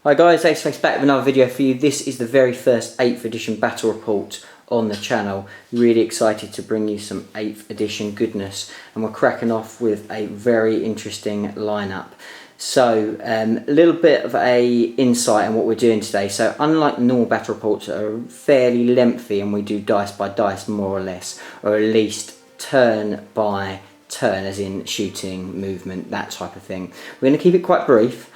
Hi guys, Aceface back with another video for you. This is the very first 8th edition battle report on the channel. Really excited to bring you some 8th edition goodness, and we're cracking off with a very interesting lineup. So a little bit of a insight on what we're doing today. So unlike normal battle reports that are fairly lengthy and we do dice by dice more or less, or at least turn by turn, as in shooting, movement, that type of thing, we're going to keep it quite brief.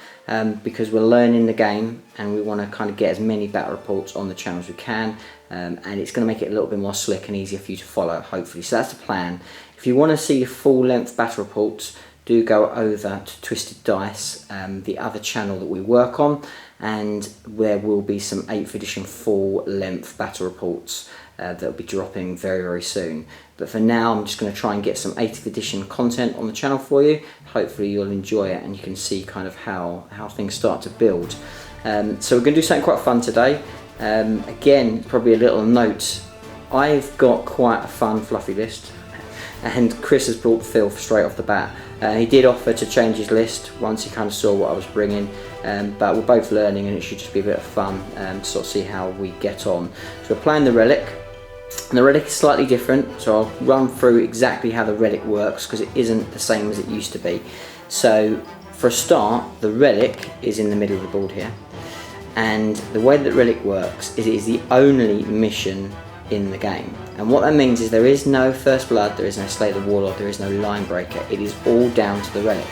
Because we're learning the game and we want to kind of get as many battle reports on the channel as we can, and it's going to make it a little bit more slick and easier for you to follow, hopefully. So that's the plan. If you want to see full length battle reports, do go over to Twisted Dice, the other channel that we work on, and there will be some 8th edition full length battle reports that will be dropping very, very soon. But for now, I'm just going to try and get some 8th edition content on the channel for you. Hopefully you'll enjoy it and you can see kind of how things start to build. So we're going to do something quite fun today. Again, probably a little note, I've got quite a fun fluffy list, and Chris has brought filth straight off the bat. He did offer to change his list once he kind of saw what I was bringing, but we're both learning and it should just be a bit of fun to sort of see how we get on. So we're playing the relic. And the relic is slightly different, so I'll run through exactly how the relic works because it isn't the same as it used to be. So for a start, the relic is in the middle of the board here, and the way that the relic works is it is the only mission in the game. And what that means is there is no first blood, there is no slay the warlord, there is no line breaker. It is all down to the relic.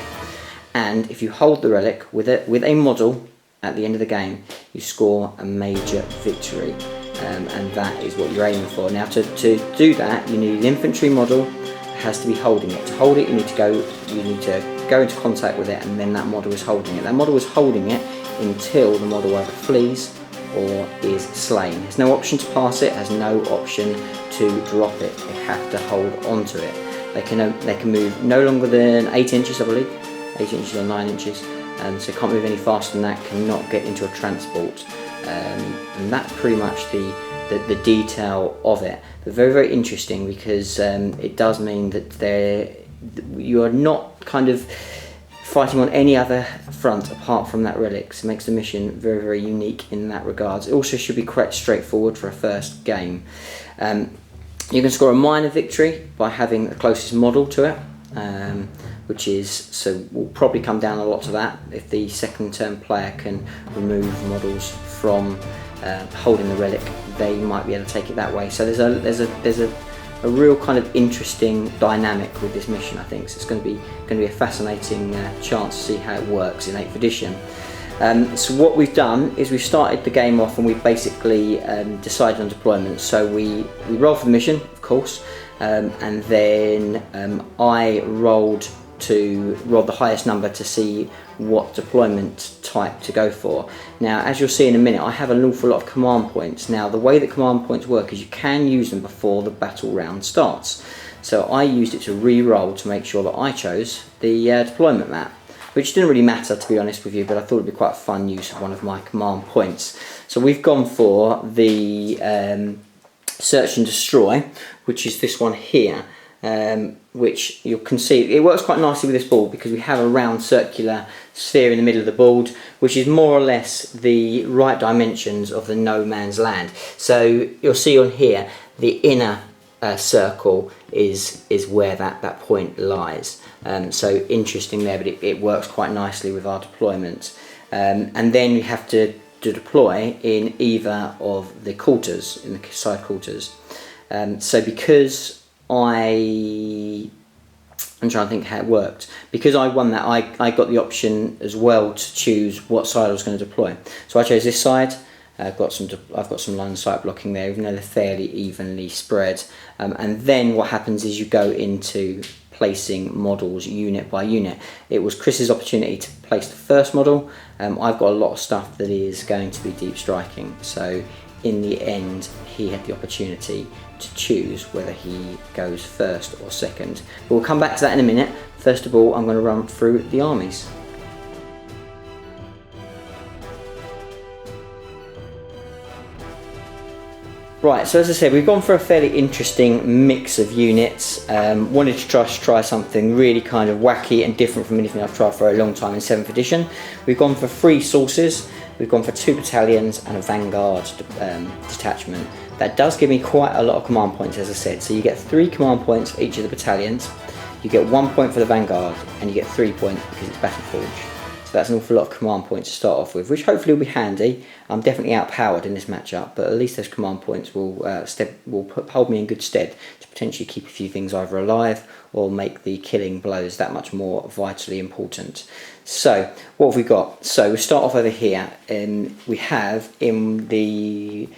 And if you hold the relic with a model at the end of the game, you score a major victory. And that is what you're aiming for. Now to do that, you need an infantry model that has to be holding it. To hold it, you need to go into contact with it, and then that model is holding it. That model is holding it until the model either flees or is slain. There's no option to pass it, has no option to drop it. They have to hold onto it. They can move no longer than 8 inches, I believe, 8 inches or 9 inches, so can't move any faster than that, cannot get into a transport. And that's pretty much the detail of it. But very, very interesting, because it does mean that you are not kind of fighting on any other front apart from that relic. So it makes the mission very, very unique in that regard. It also should be quite straightforward for a first game. You can score a minor victory by having the closest model to it, which is, so we'll probably come down a lot to that. If the second turn player can remove models from holding the relic, they might be able to take it that way. So there's a real kind of interesting dynamic with this mission, I think. So it's going to be a fascinating chance to see how it works in 8th edition. So what we've done is we've started the game off and we've basically decided on deployment. So we roll for the mission, of course, and then I rolled the highest number to see what deployment type to go for. Now, as you'll see in a minute, I have an awful lot of command points. Now, the way that command points work is you can use them before the battle round starts. So I used it to re-roll to make sure that I chose the deployment map, which didn't really matter, to be honest with you, but I thought it'd be quite a fun use of one of my command points. So we've gone for the search and destroy, which is this one here. Which you can see, it works quite nicely with this board because we have a round circular sphere in the middle of the board, which is more or less the right dimensions of the no man's land. So you'll see on here the inner circle is where that point lies. So interesting there, but it works quite nicely with our deployment. And then we have to deploy in either of the quarters, in the side quarters. So because I'm trying to think how it worked. Because I won that, I got the option as well to choose what side I was going to deploy. So I chose this side. I've got some line of sight blocking there, even though they're fairly evenly spread. And then what happens is you go into placing models unit by unit. It was Chris's opportunity to place the first model. I've got a lot of stuff that is going to be deep striking. So in the end, he had the opportunity to choose whether he goes first or second. But we'll come back to that in a minute. First of all, I'm going to run through the armies. Right, so as I said, we've gone for a fairly interesting mix of units. Wanted to try something really kind of wacky and different from anything I've tried for a long time in 7th edition. We've gone for 3 sources. we've gone for 2 battalions and a vanguard detachment. That does give me quite a lot of command points, as I said. So you get 3 command points for each of the battalions, you get 1 point for the vanguard, and you get 3 points because it's battle forged. So that's an awful lot of command points to start off with, which hopefully will be handy. I'm definitely outpowered in this matchup, but at least those command points will hold me in good stead to potentially keep a few things either alive or make the killing blows that much more vitally important. So what have we got? So we'll start off over here, and we have in the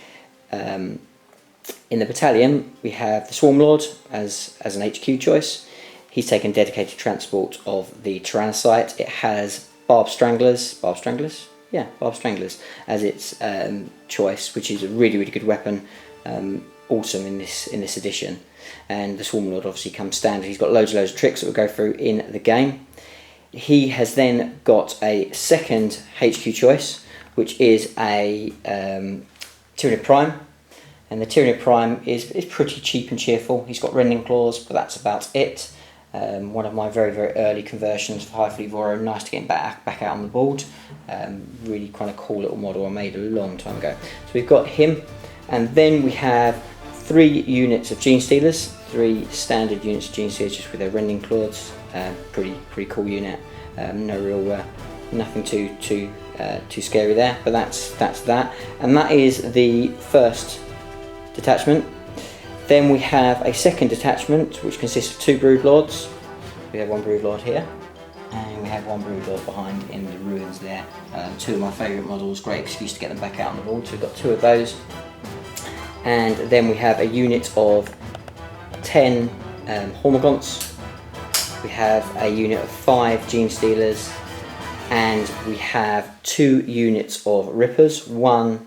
battalion we have the Swarm Lord as an HQ choice. He's taken dedicated transport of the Tyrannocyte. It has Barb Stranglers as its choice, which is a really good weapon, awesome in this edition. And the Swarm Lord obviously comes standard. He's got loads of tricks that we'll go through in the game. He has then got a second HQ choice, which is a Tyranid Prime, and the Tyranid Prime is pretty cheap and cheerful. He's got Rending Claws, but that's about it. One of my very early conversions for High Fleet Voro. Nice to get back out on the board. Really kind of cool little model I made a long time ago. So we've got him, and then we have 3 units of Gene Stealers, 3 standard units of Gene Stealers just with their Rending Claws. Pretty cool unit. No real nothing too scary there, but that's that, and that is the first detachment. Then we have a second detachment which consists of 2 Broodlords. We have 1 Broodlord here, and we have 1 Broodlord behind in the ruins there. 2 of my favourite models, great excuse to get them back out on the board, so we've got 2 of those. And then we have a unit of 10 Hormagaunts. We have a unit of 5 Gene Stealers, and we have 2 units of Rippers, 1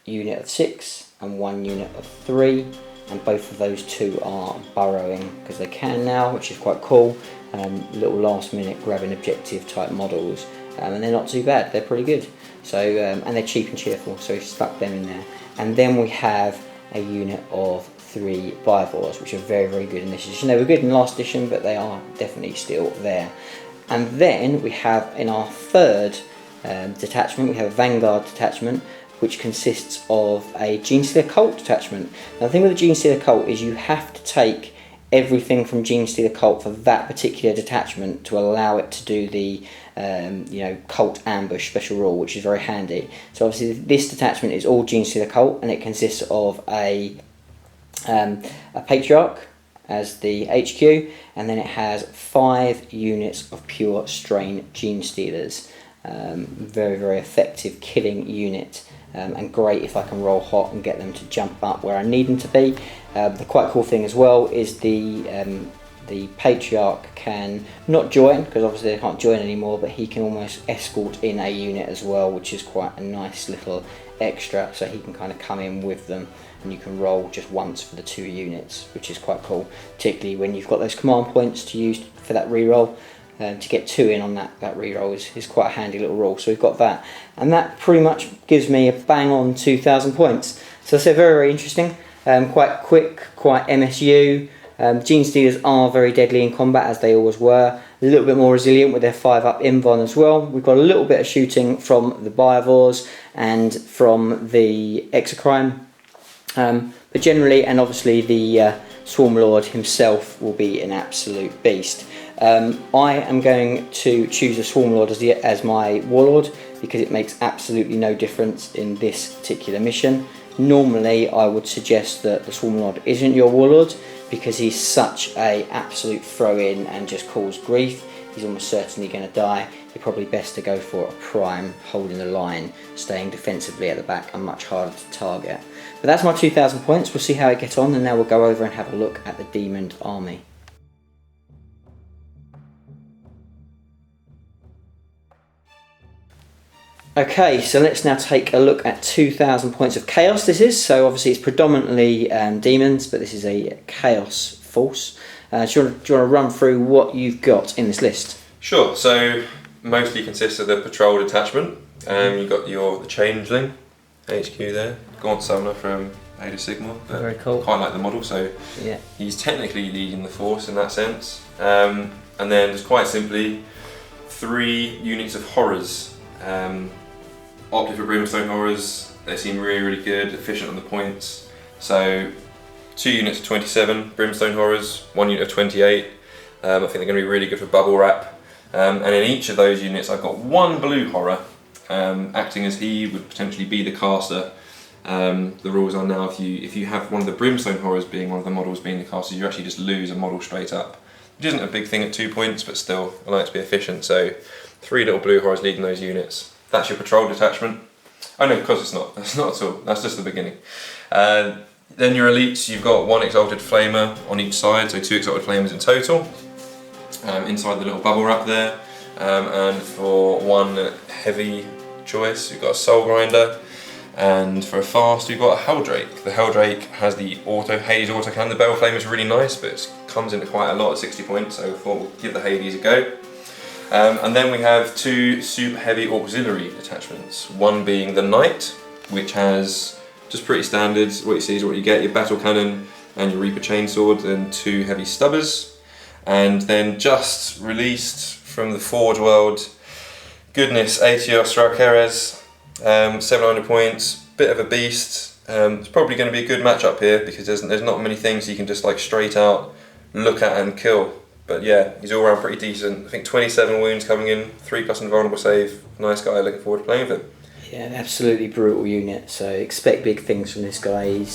unit of 6 and 1 unit of 3. And both of those 2 are burrowing because they can now, which is quite cool. Little last minute grabbing objective type models, and they're not too bad, they're pretty good. So and they're cheap and cheerful, so we've stuck them in there. And then we have a unit of 3 Biovores, which are very good in this edition. They were good in last edition, but they are definitely still there. And then we have in our third detachment, we have a Vanguard detachment, which consists of a Gene Stealer Cult detachment. Now the thing with the Gene Stealer Cult is you have to take everything from Gene Stealer Cult for that particular detachment to allow it to do the Cult Ambush special rule, which is very handy. So obviously this detachment is all Gene Stealer Cult, and it consists of a Patriarch as the HQ, and then it has 5 units of pure strain Gene Stealers. Very effective killing unit. And great if I can roll hot and get them to jump up where I need them to be. The quite cool thing as well is the Patriarch can not join, because obviously they can't join anymore, but he can almost escort in a unit as well, which is quite a nice little extra, so he can kind of come in with them, and you can roll just once for the 2 units, which is quite cool, particularly when you've got those command points to use for that reroll. To get 2 in on that reroll is quite a handy little roll. So we've got that, and that pretty much gives me a bang on 2,000 points. So very interesting, quite quick, quite MSU. Gene Stealers are very deadly in combat, as they always were. A little bit more resilient with their 5-up Invon as well. We've got a little bit of shooting from the Biovores and from the Exocrine, but generally, and obviously the Swarm Lord himself will be an absolute beast. I am going to choose a Swarm Lord as my Warlord because it makes absolutely no difference in this particular mission. Normally I would suggest that the Swarm Lord isn't your Warlord because he's such a absolute throw-in and just cause grief. He's almost certainly going to die. You're probably best to go for a Prime, holding the line, staying defensively at the back, and much harder to target. But that's my 2,000 points. We'll see how it gets on, and now we'll go over and have a look at the Demoned Army. Okay, so let's now take a look at 2,000 points of Chaos this is. So obviously it's predominantly demons, but this is a Chaos force. Do you want to run through what you've got in this list? Sure, so mostly consists of the Patrol detachment. You've got the Changeling HQ there, Gaunt Summoner from Age of Sigmar. Very cool. Quite like the model, so yeah, he's technically leading the force in that sense. And then just quite simply, 3 units of Horrors. opted for Brimstone Horrors. They seem really good, efficient on the points. So 2 units of 27 Brimstone Horrors, 1 unit of 28. I think they're going to be really good for bubble wrap. And in each of those units I've got 1 blue horror, acting as he would potentially be the caster. The rules are now if you have one of the Brimstone Horrors being one of the models being the caster, you actually just lose a model straight up. Which isn't a big thing at 2 points, but still, I like to be efficient. So 3 little blue horrors leading those units. That's your patrol detachment. Oh no, of course it's not. That's not at all. That's just the beginning. Then your elites, you've got 1 Exalted Flamer on each side, so 2 Exalted Flamers in total. Inside the little bubble wrap there. And for 1 heavy choice, you've got a Soul Grinder. And for a fast, we've got a Helldrake. The Helldrake has the Hades auto cannon. The Bell Flame is really nice, but it comes into quite a lot at 60 points, so I thought we'll give the Hades a go. And then we have 2 super heavy auxiliary detachments. One being the Knight, which has just pretty standard. What you see is what you get: your Battle Cannon and your Reaper Chainsword, and 2 heavy stubbers. And then just released from the Forge world, goodness, Aetios Raukeres. 700 points, bit of a beast. It's probably going to be a good matchup here because there's not many things you can just like straight out look at and kill. But yeah, he's all around pretty decent. I think 27 wounds coming in, 3+ invulnerable save. Nice guy, looking forward to playing with him. Yeah, an absolutely brutal unit, so expect big things from this guy.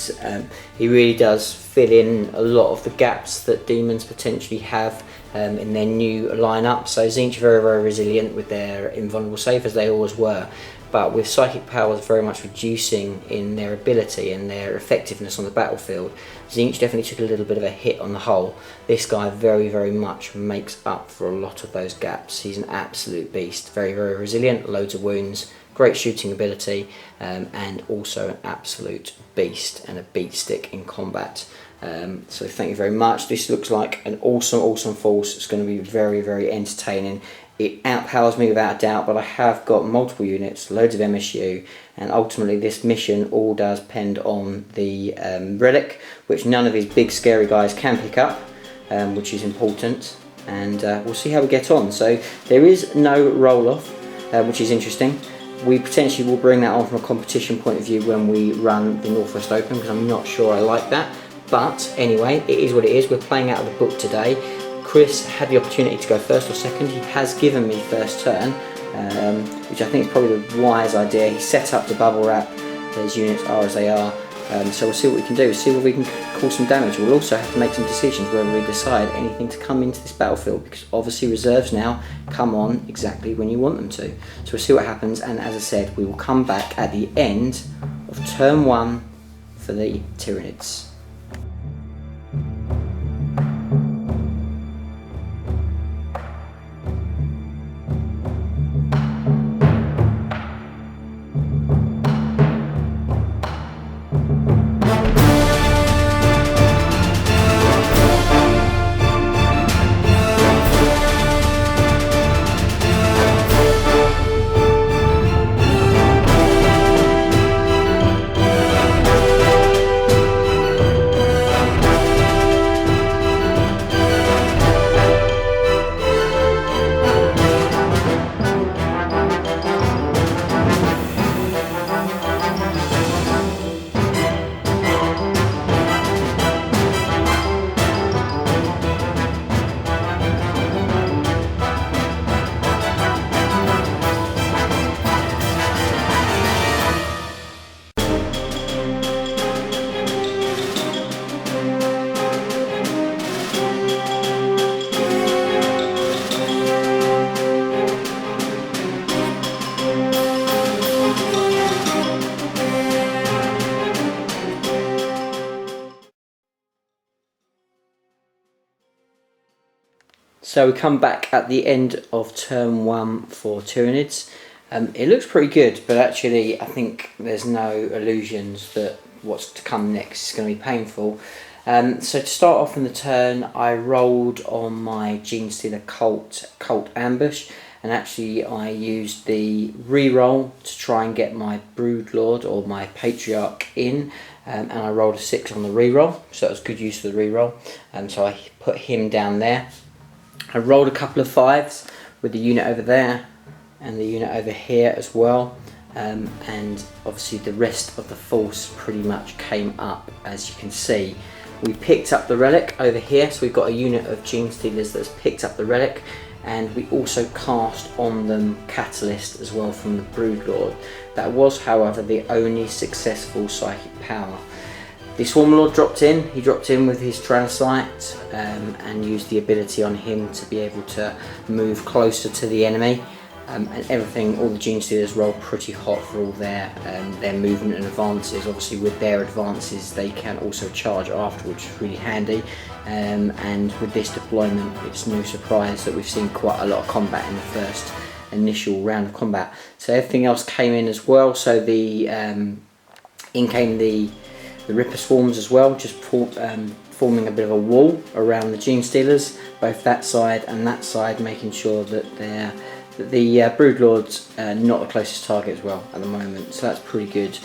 He really does fill in a lot of the gaps that demons potentially have in their new lineup. So Tzeentch very, very resilient with their invulnerable save, as they always were. But with psychic powers very much reducing in their ability and their effectiveness on the battlefield, Tzeentch definitely took a little bit of a hit on the whole. This guy very, very much makes up for a lot of those gaps. He's an absolute beast, very, very resilient, loads of wounds, great shooting ability, and also an absolute beast and a beat stick in combat. So thank you very much. This looks like an awesome force. It's going to be very, very entertaining. It outpowers me without a doubt, but I have got multiple units, loads of MSU, and ultimately this mission all does depend on the relic, which none of these big scary guys can pick up, which is important, and we'll see how we get on. So there is no roll-off, which is interesting. We potentially will bring that on from a competition point of view when we run the Northwest Open, because I'm not sure I like that. But anyway, it is what it is. We're playing out of the book today. Chris had the opportunity to go first or second. He has given me first turn, which I think is probably the wise idea. He set up the bubble wrap. His units are as they are. So we'll see what we can do. See whether we can cause some damage. We'll also have to make some decisions whether we decide anything to come into this battlefield, because obviously reserves now come on exactly when you want them to. So we'll see what happens, and as I said, we will come back at the end of turn 1 for the Tyranids. So we come back at the end of turn 1 for Tyranids. It looks pretty good, but actually I think there's no illusions that what's to come next is going to be painful. So to start off in the turn, I rolled on my Genestealer Cult Ambush, and actually I used the reroll to try and get my Broodlord or my Patriarch in, and I rolled a 6 on the reroll, so that was good use of the reroll. So I put him down there. I rolled a couple of 5s with the unit over there and the unit over here as well. and obviously the rest of the force pretty much came up, as you can see. We picked up the relic over here, so we've got a unit of Gene Stealers that's picked up the relic, and we also cast on them Catalyst as well from the Broodlord. That was, however, the only successful psychic power. The Swarmlord dropped in. He dropped in with his Tyrannocyte and used the ability on him to be able to move closer to the enemy. And everything, all the Gene Stealers roll pretty hot for all their movement and advances. Obviously with their advances they can also charge afterwards, which is really handy. And with this deployment, it's no surprise that we've seen quite a lot of combat in the first initial round of combat. So everything else came in as well. So the in came the Ripper Swarms as well, just forming a bit of a wall around the Gene Stealers, both that side and that side, making sure that the Broodlord's not the closest target as well at the moment, so that's pretty good.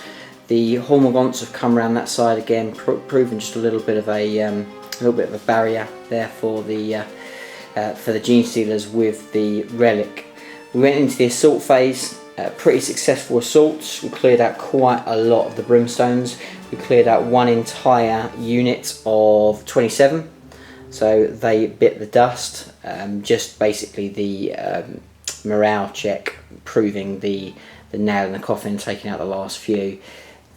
The Hormagaunts have come around that side again, proving just a little bit of a barrier there for the Gene Stealers with the relic. We went into the assault phase. Pretty successful assaults. We cleared out quite a lot of the Brimstones. We cleared out one entire unit of 27, so they bit the dust. Just basically the morale check, proving the nail in the coffin, taking out the last few.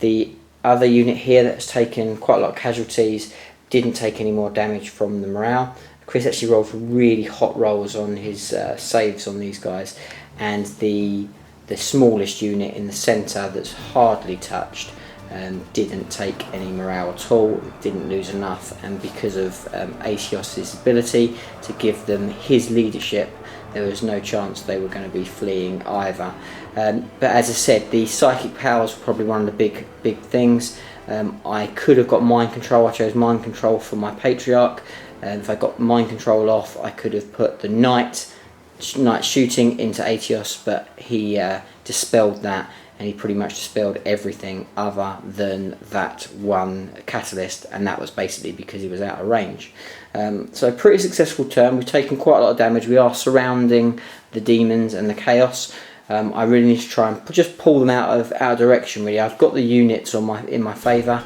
The other unit here that's taken quite a lot of casualties didn't take any more damage from the morale. Chris actually rolled really hot rolls on his saves on these guys, and the smallest unit in the centre that's hardly touched didn't take any morale at all, didn't lose enough, and because of Aceface's ability to give them his leadership, there was no chance they were going to be fleeing either. But as I said, the psychic powers were probably one of the big things. I could have got mind control. I chose mind control for my Patriarch. If I got mind control off, I could have put the Knight shooting into Aceface, but he dispelled that, and he pretty much dispelled everything other than that one catalyst, and that was basically because he was out of range. So a pretty successful turn. We've taken quite a lot of damage. We are surrounding the demons and the chaos. I really need to try and just pull them out of direction. Really, I've got the units in my favour.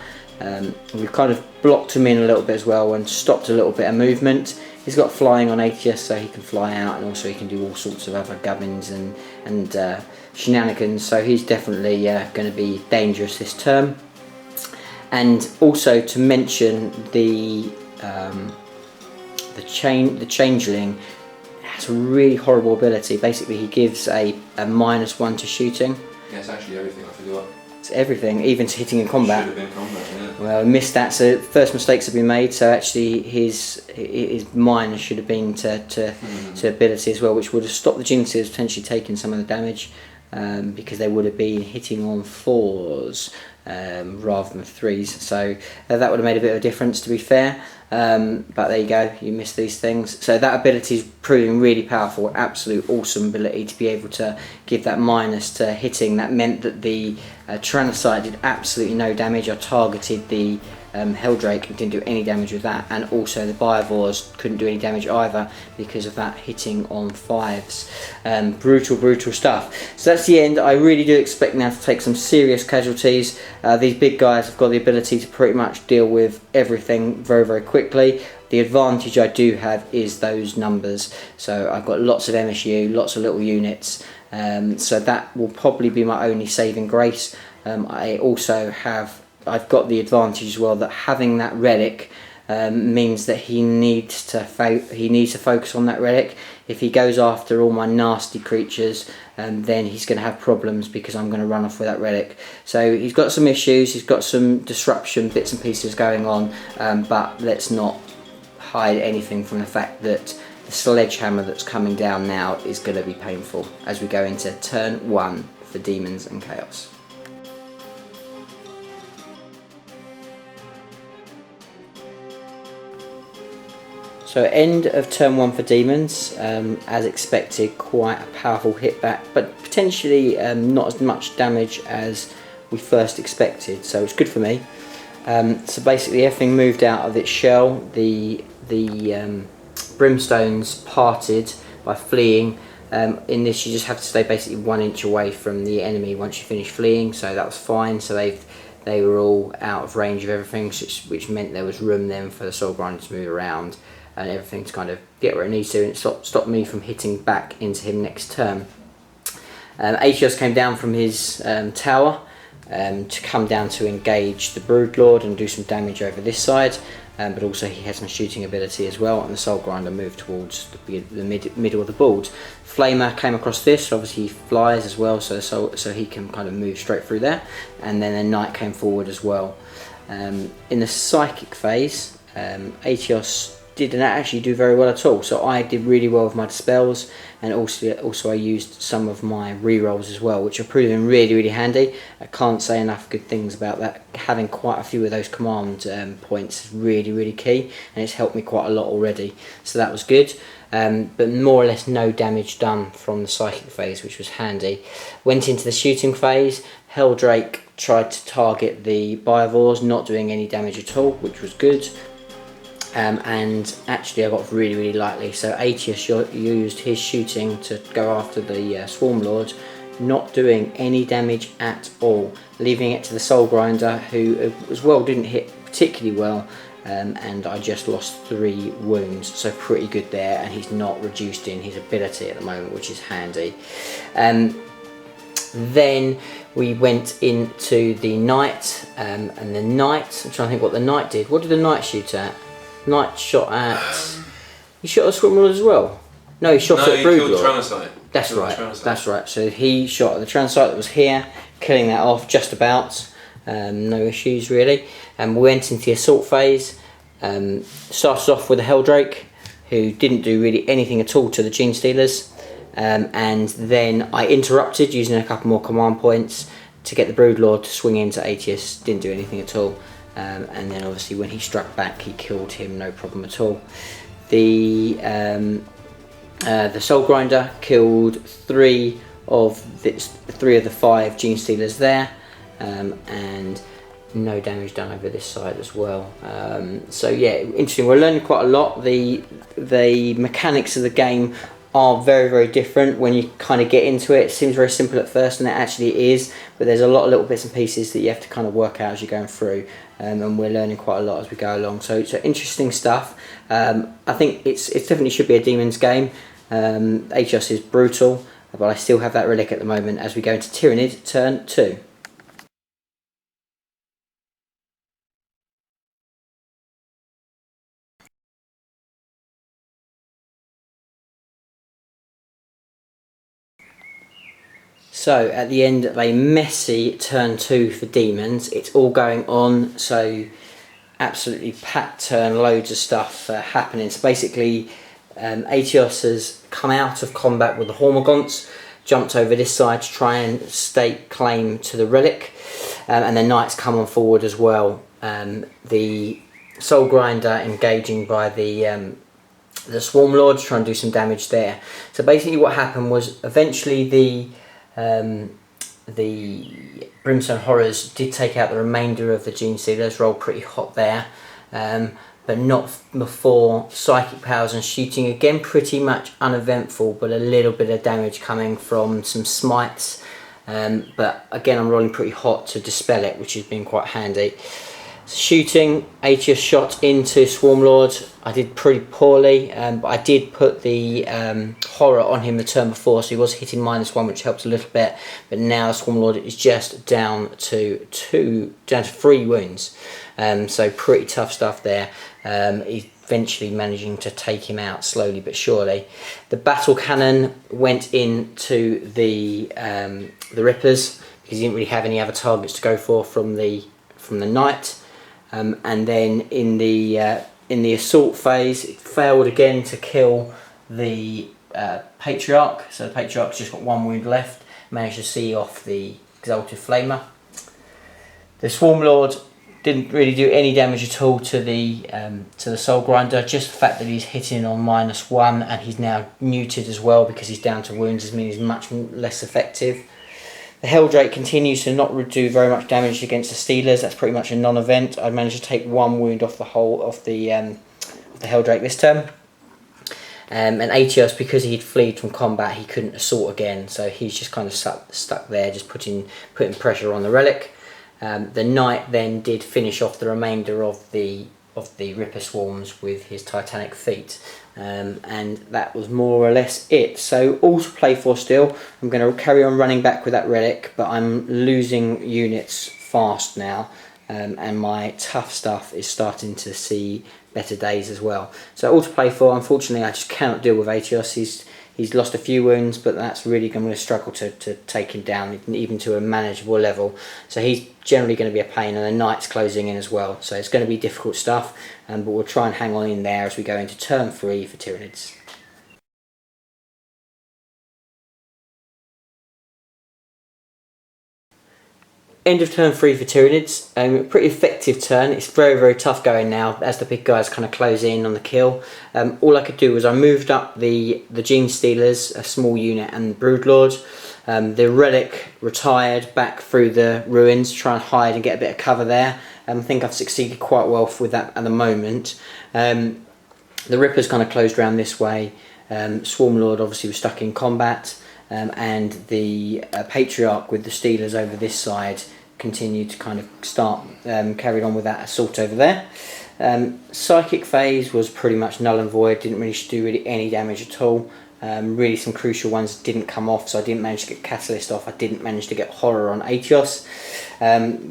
We've kind of blocked him in a little bit as well and stopped a little bit of movement. He's got flying on Aceface, so he can fly out, and also he can do all sorts of other gubbins and shenanigans, so he's definitely going to be dangerous this turn. And also to mention, the Changeling has a really horrible ability. Basically he gives a -1 to shooting. Yeah, it's actually everything, I forgot. It's everything, even to hitting in combat. Should have been combat, yeah. Well, I missed that, so first mistakes have been made, so actually his minus should have been to ability as well, which would have stopped the Gene Stealers potentially taking some of the damage, because they would have been hitting on 4s rather than 3s, so that would have made a bit of a difference, to be fair. But there you go, you miss these things. So that ability is proving really powerful, absolute awesome ability to be able to give that minus to hitting. That meant that the Tyrannocyte did absolutely no damage. I targeted the Helldrake and didn't do any damage with that, and also the Biovores couldn't do any damage either because of that hitting on 5s. Brutal stuff. So that's the end. I really do expect now to take some serious casualties. These big guys have got the ability to pretty much deal with everything very quickly. The advantage I do have is those numbers, so I've got lots of MSU, lots of little units, so that will probably be my only saving grace. I've got the advantage as well that having that relic means that he needs to focus on that relic. If he goes after all my nasty creatures, then he's going to have problems because I'm going to run off with that relic. So he's got some issues, he's got some disruption bits and pieces going on, but let's not hide anything from the fact that the sledgehammer that's coming down now is going to be painful as we go into turn 1 for Demons and Chaos. So end of turn 1 for Demons, as expected, quite a powerful hit back, but potentially not as much damage as we first expected, so it's good for me. So basically everything moved out of its shell. The Brimstones parted by fleeing. In this, you just have to stay basically 1 inch away from the enemy once you finish fleeing, so that was fine. So they were all out of range of everything, which meant there was room then for the Soul Grinder to move around and everything to kind of get where it needs to, and it stopped me from hitting back into him next turn. Aceface came down from his tower to come down to engage the Broodlord and do some damage over this side, but also he had some shooting ability as well, and the Soul Grinder moved towards the middle of the board. Flamer came across this, so obviously he flies as well, so he can kind of move straight through there, and then the Knight came forward as well. In the Psychic phase, Aceface didn't actually do very well at all, so I did really well with my dispels, and also I used some of my rerolls as well, which are proving really handy. I can't say enough good things about that. Having quite a few of those command points is really key, and it's helped me quite a lot already, so that was good. But more or less no damage done from the Psychic phase, which was handy. Went into the shooting phase. Helldrake tried to target the Biovores, not doing any damage at all, which was good. And actually I got really lightly, so Aceface used his shooting to go after the Swarm Lord, not doing any damage at all, leaving it to the Soul Grinder, who as well didn't hit particularly well, and I just lost 3 wounds, so pretty good there, and he's not reduced in his ability at the moment, which is handy. Then we went into the Knight, and the Knight, I'm trying to think what the Knight did. What did the Knight shoot at? Knight shot at... He shot at Swarm Lord as well? No, he shot at Broodlord. Tyrannocyte. That's right, that's right. So he shot at the Tyrannocyte that was here, killing that off just about. No issues really. And we went into the Assault phase. Started off with a Helldrake, who didn't do really anything at all to the Gene Stealers. And then I interrupted using a couple more command points to get the Broodlord to swing into Aceface. Didn't do anything at all. And then obviously when he struck back, he killed him, no problem at all. The Soul Grinder killed 3 of the 5 Gene Stealers there, and no damage done over this side as well. So yeah, interesting. We're learning quite a lot. The mechanics of the game are very different when you kind of get into it. It seems very simple at first, and it actually is, but there's a lot of little bits and pieces that you have to kind of work out as you're going through, and we're learning quite a lot as we go along. So it's interesting stuff. I think it definitely should be a Demons game. Aceface is brutal, but I still have that relic at the moment as we go into Tyranid turn 2. So at the end of a messy turn 2 for Demons, it's all going on, so absolutely packed turn, loads of stuff happening. So basically Aceface has come out of combat with the Hormagaunts, jumped over this side to try and stake claim to the relic, and the Knights come on forward as well. The Soul Grinder engaging by the Swarm Lords, trying to do some damage there. So basically what happened was eventually the Brimstone Horrors did take out the remainder of the Gene Stealers, rolled pretty hot there, but not before Psychic Powers and shooting, again pretty much uneventful, but a little bit of damage coming from some smites, but again I'm rolling pretty hot to dispel it, which has been quite handy. Shooting, Aceface shot into Swarm Lord. I did pretty poorly, but I did put the horror on him the turn before, so he was hitting -1, which helped a little bit. But now Swarm Lord is just down to 3 wounds, so pretty tough stuff there. Eventually managing to take him out slowly but surely. The battle cannon went into the Rippers because he didn't really have any other targets to go for from the Knight. And then in the assault phase, it failed again to kill the Patriarch, so the Patriarch's just got 1 wound left, managed to see off the Exalted Flamer. The Swarm Lord didn't really do any damage at all to the Soul Grinder, just the fact that he's hitting on -1, and he's now muted as well because he's down to wounds, means he's much less effective. The Helldrake continues to not do very much damage against the Stealers. That's pretty much a non-event. I managed to take 1 wound off the whole of the Helldrake this turn. And Atios, because he'd fled from combat, he couldn't assault again, so he's just kind of stuck there, just putting pressure on the relic. The knight then did finish off the remainder of the Ripper swarms with his titanic feet, and that was more or less it. So all to play for still. I'm going to carry on running back with that relic, but I'm losing units fast now, and my tough stuff is starting to see better days as well. So all to play for. Unfortunately, I just cannot deal with Atios. He's lost a few wounds, but that's really going to struggle to take him down, even to a manageable level. So he's generally going to be a pain, and the knight's closing in as well. So it's going to be difficult stuff, but we'll try and hang on in there as we go into turn 3 for Tyranids. End of turn 3 for Tyranids. Pretty effective turn. It's very tough going now as the big guys kind of close in on the kill. All I could do was I moved up the Gene Stealers, a small unit, and the Broodlord. The relic retired back through the ruins to try and hide and get a bit of cover there. I think I've succeeded quite well with that at the moment. The Rippers kind of closed around this way. Swarmlord obviously was stuck in combat. And the Patriarch with the Steelers over this side continued to kind of carried on with that assault over there. Psychic phase was pretty much null and void, didn't really do any damage at all. Really some crucial ones didn't come off, so I didn't manage to get Catalyst off. I didn't manage to get Horror on Atios.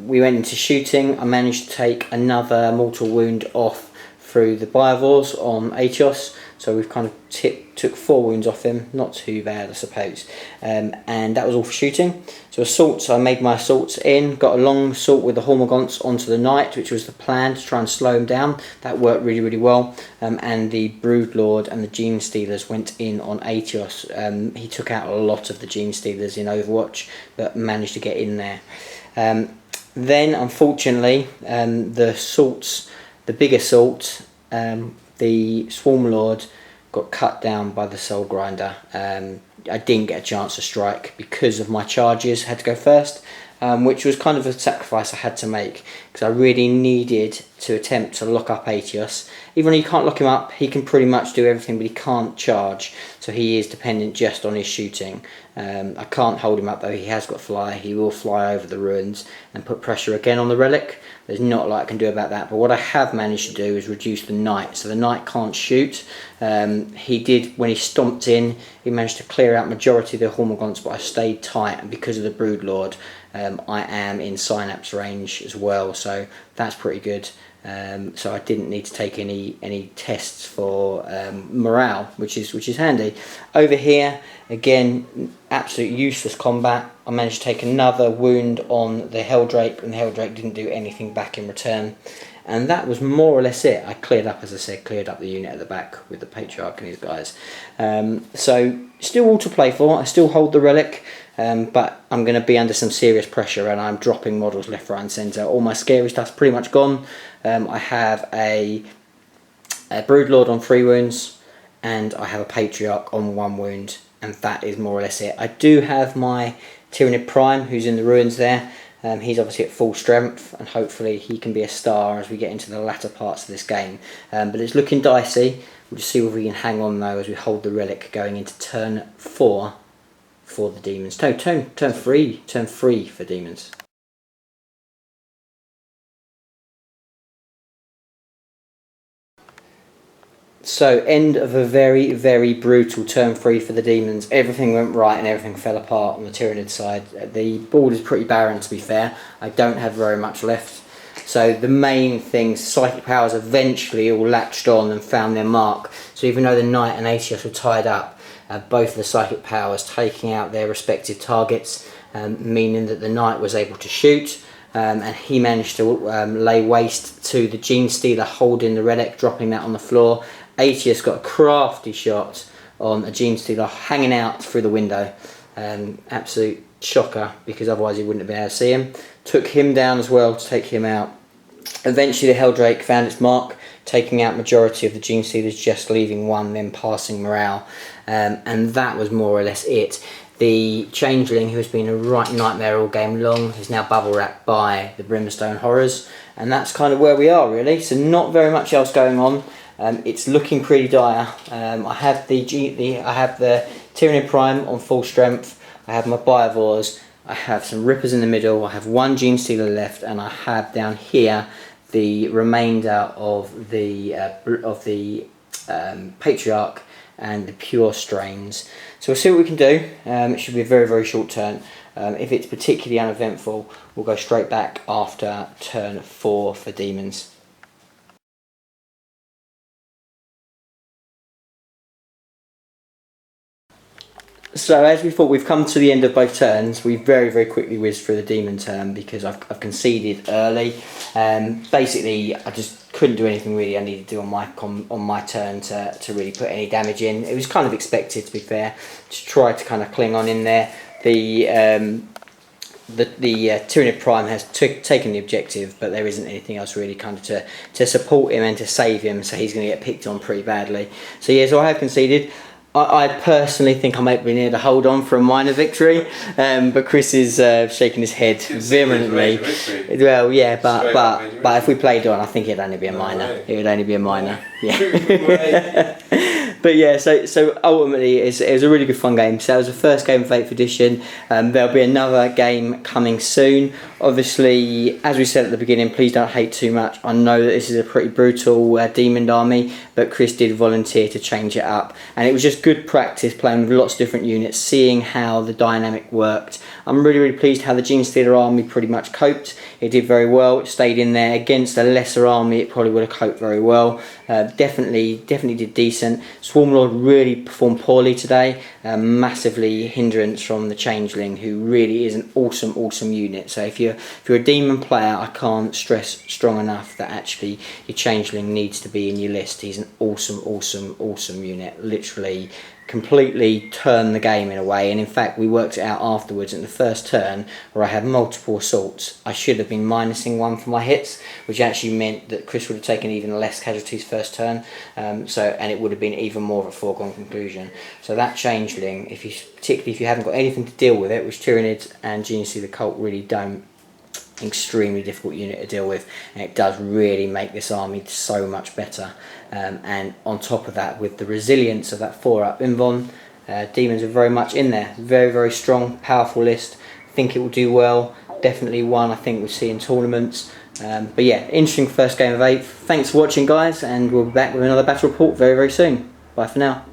We went into shooting. I managed to take another mortal wound off through the Biovores on Atios, so we've kind of took 4 wounds off him, not too bad I suppose, and that was all for shooting. So assaults, I made my assaults in, got a long assault with the Hormagaunts onto the knight, which was the plan, to try and slow him down. That worked really well, and the Broodlord and the Gene Stealers went in on Atios. He took out a lot of the Gene Stealers in Overwatch, but managed to get in there. Then unfortunately, the big assault, the Swarmlord got cut down by the Soul Grinder. I didn't get a chance to strike because of my charges. Had to go first, which was kind of a sacrifice I had to make, because I really needed to attempt to lock up Atios. Even though you can't lock him up, he can pretty much do everything, but he can't charge, so he is dependent just on his shooting. I can't hold him up though. He has got fly. He will fly over the ruins and put pressure again on the relic. There's not a lot I can do about that, but what I have managed to do is reduce the knight, so the knight can't shoot. He did, when he stomped in, he managed to clear out majority of the Hormagaunts, but I stayed tight, and because of the Broodlord, I am in Synapse range as well, so that's pretty good. So I didn't need to take any tests for morale, which is handy. Over here, again, absolute useless combat. I managed to take another wound on the Helldrake, and the Helldrake didn't do anything back in return. And that was more or less it. I cleared up, as I said, cleared up the unit at the back with the Patriarch and his guys. So still all to play for. I still hold the relic, but I'm going to be under some serious pressure, and I'm dropping models left, right and centre. All my scary stuff's pretty much gone. I have a Broodlord on 3 wounds, and I have a Patriarch on 1 wound, and that is more or less it. I do have my Tyranid Prime, who's in the ruins there. He's obviously at full strength, and hopefully he can be a star as we get into the latter parts of this game. But it's looking dicey. We'll just see whether we can hang on though as we hold the relic going into turn 4 for the demons. No, turn 3 for demons. So, end of a very brutal turn 3 for the demons. Everything went right and everything fell apart on the Tyranid side. The board is pretty barren, to be fair. I don't have very much left. So the main things, psychic powers eventually all latched on and found their mark. So even though the Knight and Atios were tied up, both of the psychic powers taking out their respective targets, meaning that the Knight was able to shoot. And he managed to lay waste to the Gene Stealer holding the relic, dropping that on the floor. Atios got a crafty shot on a Gene Stealer hanging out through the window. Absolute shocker, because otherwise he wouldn't have been able to see him. Took him down as well to take him out. Eventually the Helldrake found its mark, taking out majority of the Gene Stealers, just leaving 1, then passing morale. And that was more or less it. The Changeling, who has been a right nightmare all game long, is now bubble wrapped by the Brimstone Horrors, and that's kind of where we are really. So not very much else going on. It's looking pretty dire. I have the Tyranid Prime on full strength. I have my Biovores. I have some Rippers in the middle. I have one Gene Stealer left, and I have down here the remainder of the Patriarch and the Pure strains. So we'll see what we can do. It should be a very, very short turn. If it's particularly uneventful, we'll go straight back after turn 4 for Demons. So as we thought, we've come to the end of both turns. We very, very quickly whizzed through the demon turn because I've conceded early. Basically, I just couldn't do anything really I needed to do on my turn to really put any damage in. It was kind of expected, to be fair, to try to kind of cling on in there. The Tyranid Prime has taken the objective, but there isn't anything else really kind of to support him and to save him, so he's going to get picked on pretty badly. So yeah, so I have conceded. I personally think I might be near to hold on for a minor victory, but Chris is shaking his head vehemently. Well, yeah, but if we played on, I think it'd only be a minor. It would only be a minor. Yeah. But yeah, so ultimately it was a really good fun game. So that was the first game of 8th edition. There'll be another game coming soon. Obviously, as we said at the beginning, please don't hate too much. I know that this is a pretty brutal demon army, but Chris did volunteer to change it up, and it was just good practice playing with lots of different units, seeing how the dynamic worked. I'm really, really pleased how the Gene Stealer army pretty much coped. It did very well. It stayed in there. Against a lesser army, it probably would have coped very well. Definitely did decent. Swarmlord really performed poorly today. Massively hindrance from the Changeling, who really is an awesome unit. So if you're a demon player, I can't stress strong enough that actually your Changeling needs to be in your list. He's an awesome unit. Literally completely turned the game in a way, and in fact we worked it out afterwards in the first turn where I had multiple assaults. I should have been minusing 1 for my hits, which actually meant that Chris would have taken even less casualties first turn, and it would have been even more of a foregone conclusion. So that Changeling, particularly if you haven't got anything to deal with it, which Tyranids and Gene Stealer Cult really don't, extremely difficult unit to deal with, and it does really make this army so much better. And on top of that, with the resilience of that 4-up Invon, Demons are very much in there. Very, very strong, powerful list. I think it will do well. Definitely one I think we'll see in tournaments. But yeah, interesting first game of 8. Thanks for watching, guys, and we'll be back with another battle report very, very soon. Bye for now.